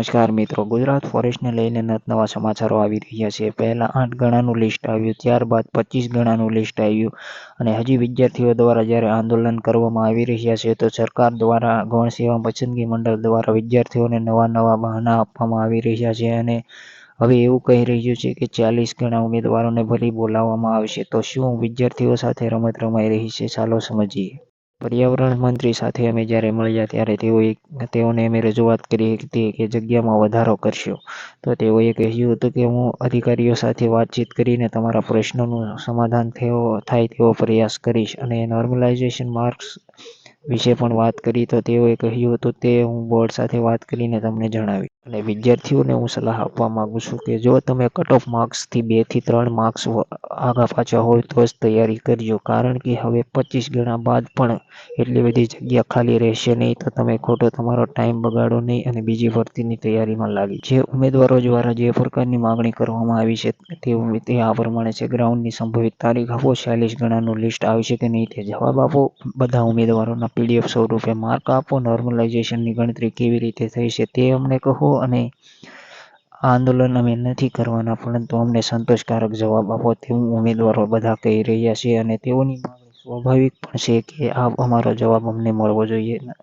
નમસ્કાર મિત્રો, ગુજરાત ફોરેસ્ટને લઈને નવા સમાચારો આવી રહ્યા છે. પહેલા 8 ગણાનું લિસ્ટ આવ્યું, ત્યારબાદ 25 ગણાનું લિસ્ટ આવ્યું અને હજી વિદ્યાર્થીઓ દ્વારા જ્યારે આંદોલન કરવામાં આવી રહ્યા છે તો સરકાર દ્વારા ગૌણ સેવા પસંદગી મંડળ દ્વારા વિદ્યાર્થીઓને નવા બહાના આપવામાં આવી રહ્યા છે અને હવે એવું કહી રહ્યું છે કે 40 ગણા ઉમેદવારોને ફરી બોલાવવામાં આવશે. તો શું વિદ્યાર્થીઓ સાથે રમત રમાઈ રહી છે? ચાલો સમજીએ. પર્યાવરણ મંત્રી સાથે અમે જ્યારે મળ્યા ત્યારે તેઓને અમે રજૂઆત કરી હતી કે જગ્યામાં વધારો કરશો. તો તેઓએ કહ્યું હતું કે હું અધિકારીઓ સાથે વાતચીત કરીને તમારા પ્રશ્નોનું સમાધાન થાય તેવો પ્રયાસ કરીશ અને નોર્મલાઇઝેશન માર્ક્સ વિશે પણ વાત કરી. તો તેઓએ કહ્યું હતું તે હું બોર્ડ સાથે વાત કરીને તમને જણાવીશ. અને વિદ્યાર્થીઓને હું સલાહ આપવા માંગુ છું કે જો તમે કટ ઓફ માર્ક્સથી 2 થી 3 માર્ક્સ આગા પાછા હોય તો જ તૈયારી કરજો, કારણ કે હવે 25 ગણા બાદ પણ એટલી બધી જગ્યા ખાલી રહેશે નહીં. તો તમે ખોટો તમારો ટાઈમ બગાડો નહીં અને બીજી ભરતીની તૈયારીમાં લાગી. જે ઉમેદવારો દ્વારા જે પ્રકારની માગણી કરવામાં આવી છે તે આ પ્રમાણે છે. ગ્રાઉન્ડની સંભવિત તારીખ આપો, 40 ગણાનું લિસ્ટ આવશે કે નહીં તે જવાબ આપો, બધા ઉમેદવારોના PDF સ્વરૂપે માર્ક આપો, નોર્મલાઇઝેશનની ગણતરી કેવી રીતે થઈ છે તે અમને કહો અને આંદોલન અમે નથી કરવાના, પરંતુ અમને સંતોષકારક જવાબ આપો તેવું ઉમેદવારો બધા કહી રહ્યા છે અને તેઓની માંગણી સ્વાભાવિક પણ છે કે આ અમારો જવાબ અમને મળવો જોઈએ.